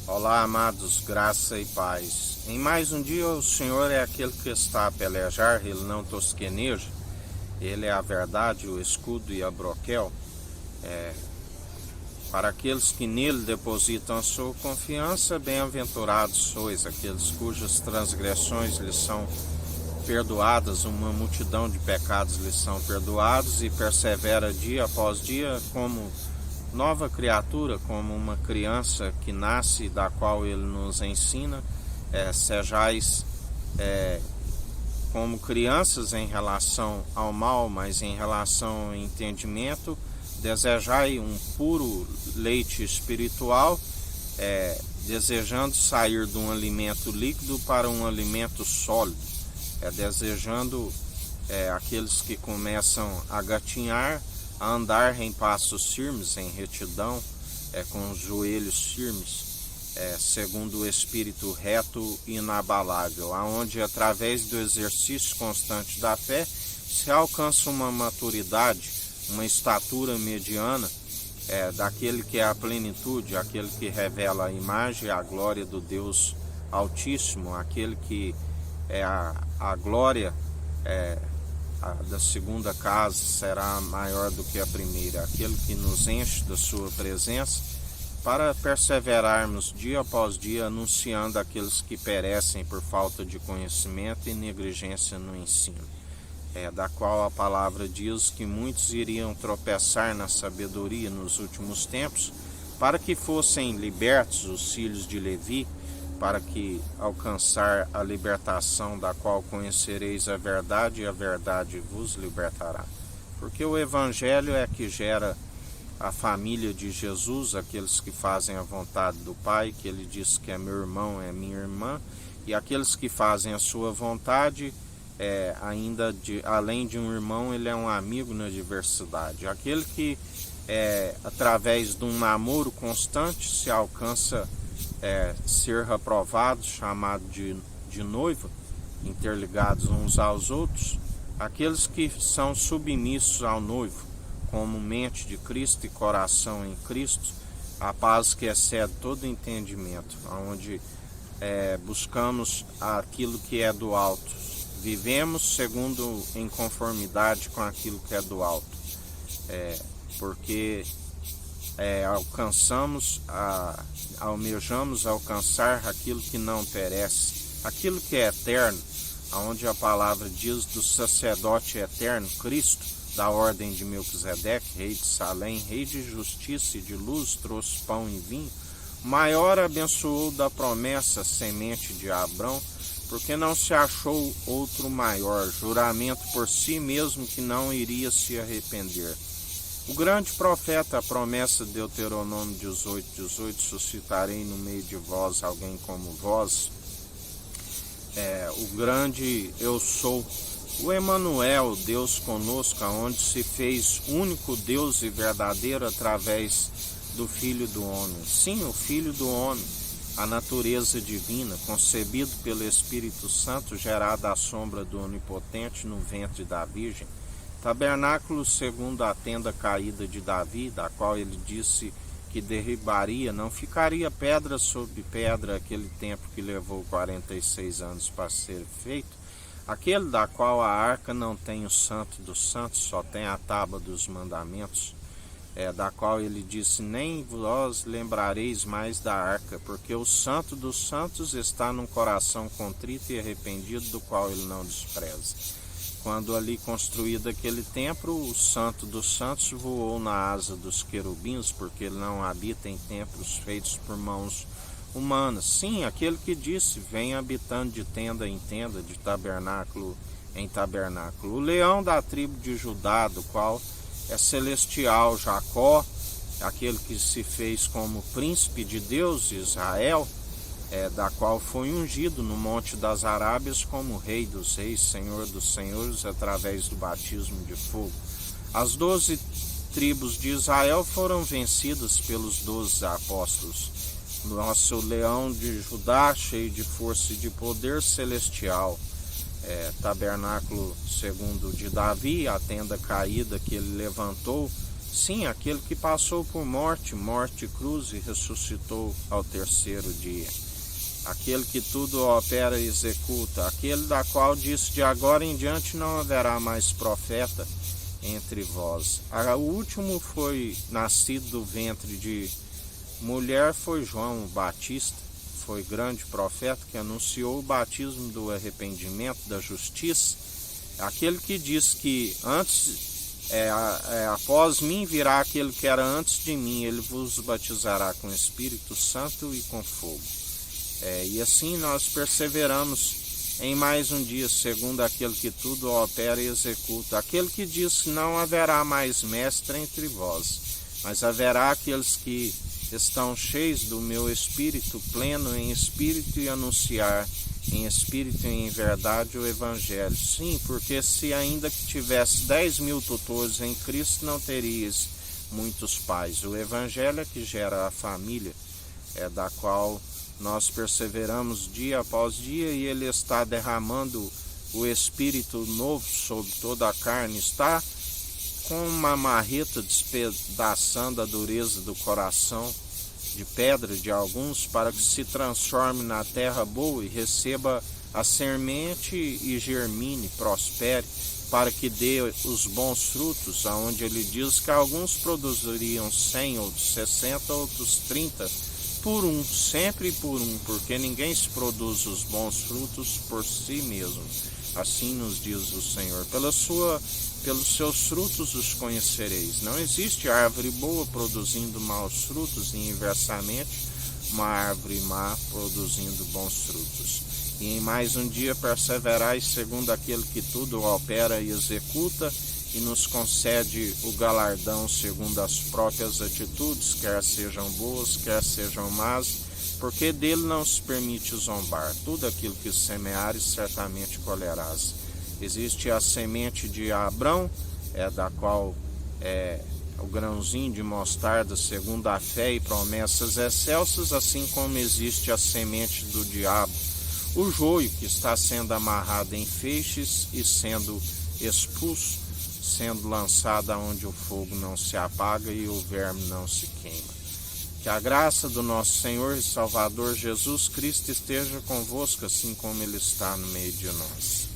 Olá, amados, graça e paz. Em mais um dia, o Senhor é aquele que está a pelejar, Ele não tosqueneja, Ele é a verdade, o escudo e a broquel. Para aqueles que nele depositam a sua confiança, bem-aventurados sois, aqueles cujas transgressões lhes são perdoadas, uma multidão de pecados lhes são perdoados, e persevera dia após dia como nova criatura, como uma criança que nasce, da qual ele nos ensina. Sejais como crianças em relação ao mal, mas em relação ao entendimento, desejai um puro leite espiritual, desejando sair de um alimento líquido para um alimento sólido, desejando aqueles que começam a gatinhar, a andar em passos firmes, em retidão, com os joelhos firmes, segundo o Espírito reto e inabalável, aonde através do exercício constante da fé se alcança uma maturidade, uma estatura mediana, daquele que é a plenitude, aquele que revela a imagem e a glória do Deus Altíssimo, aquele que é a glória da segunda casa será maior do que a primeira, aquele que nos enche da sua presença, para perseverarmos dia após dia anunciando aqueles que perecem por falta de conhecimento e negligência no ensino, da qual a palavra diz que muitos iriam tropeçar na sabedoria nos últimos tempos, para que fossem libertos os filhos de Levi, para que alcançar a libertação, da qual conhecereis a verdade e a verdade vos libertará. Porque o Evangelho é que gera a família de Jesus, aqueles que fazem a vontade do Pai, que ele diz que é meu irmão, é minha irmã, e aqueles que fazem a sua vontade, além de um irmão, ele é um amigo na diversidade. Aquele que, através de um namoro constante, se alcança ser aprovado, chamado de noiva, interligados uns aos outros, aqueles que são submissos ao noivo, como mente de Cristo e coração em Cristo, a paz que excede todo entendimento, onde buscamos aquilo que é do alto, vivemos segundo em conformidade com aquilo que é do alto, porque almejamos alcançar aquilo que não perece, aquilo que é eterno, onde a palavra diz do sacerdote eterno, Cristo, da ordem de Melquisedeque, rei de Salém, rei de justiça e de luz, trouxe pão e vinho, maior abençoou da promessa, semente de Abrão, porque não se achou outro maior, juramento por si mesmo que não iria se arrepender. O grande profeta, a promessa de Deuteronômio 18, suscitarei no meio de vós alguém como vós, o grande eu sou, o Emanuel, Deus conosco, onde se fez único Deus e verdadeiro através do Filho do Homem. Sim, o Filho do Homem, a natureza divina, concebido pelo Espírito Santo, gerado à sombra do Onipotente no ventre da Virgem. Tabernáculo segundo a tenda caída de Davi, da qual ele disse que derribaria, não ficaria pedra sobre pedra aquele tempo que levou 46 anos para ser feito, aquele da qual a arca não tem o santo dos santos, só tem a tábua dos mandamentos, da qual ele disse, nem vós lembrareis mais da arca, porque o santo dos santos está num coração contrito e arrependido, do qual ele não despreza. Quando ali construído aquele templo, o santo dos santos voou na asa dos querubins, porque ele não habita em templos feitos por mãos humanas. Sim, aquele que disse, vem habitando de tenda em tenda, de tabernáculo em tabernáculo. O leão da tribo de Judá, do qual é celestial, Jacó, aquele que se fez como príncipe de Deus, Israel, da qual foi ungido no Monte das Arábias como Rei dos Reis, Senhor dos Senhores, através do batismo de fogo. As 12 tribos de Israel foram vencidas pelos 12 apóstolos. Nosso leão de Judá, cheio de força e de poder celestial, tabernáculo segundo de Davi, a tenda caída que ele levantou, Sim, aquele que passou por morte e cruz e ressuscitou ao terceiro dia. Aquele que tudo opera e executa, aquele da qual disse: de agora em diante não haverá mais profeta entre vós. O último foi nascido do ventre de mulher, foi João Batista, foi grande profeta que anunciou o batismo do arrependimento, da justiça. Aquele que diz que após mim virá aquele que era antes de mim, ele vos batizará com o Espírito Santo e com fogo. E assim nós perseveramos em mais um dia, segundo aquele que tudo opera e executa. Aquele que diz que não haverá mais mestre entre vós, mas haverá aqueles que estão cheios do meu Espírito, pleno em Espírito, e anunciar em Espírito e em verdade o Evangelho. Sim, porque se ainda que tivesse 10.000 tutores em Cristo, não terias muitos pais. O Evangelho é que gera a família, da qual nós perseveramos dia após dia, e Ele está derramando o Espírito novo sobre toda a carne, está com uma marreta despedaçando a dureza do coração de pedra de alguns, para que se transforme na terra boa e receba a semente e germine, prospere, para que dê os bons frutos, aonde Ele diz que alguns produziriam 100, outros 60, outros 30, por um, sempre por um, porque ninguém se produz os bons frutos por si mesmo. Assim nos diz o Senhor: pelos seus frutos os conhecereis. Não existe árvore boa produzindo maus frutos, e inversamente uma árvore má produzindo bons frutos. E em mais um dia perseverais segundo aquele que tudo opera e executa, e nos concede o galardão segundo as próprias atitudes, quer sejam boas, quer sejam más, porque dele não se permite zombar. Tudo aquilo que semeares, certamente colherás. Existe a semente de Abrão, da qual o grãozinho de mostarda, segundo a fé e promessas excelsas, assim como existe a semente do diabo, o joio que está sendo amarrado em feixes e sendo expulso, sendo lançado aonde o fogo não se apaga e o verme não se queima. Que a graça do nosso Senhor e Salvador Jesus Cristo esteja convosco, assim como Ele está no meio de nós.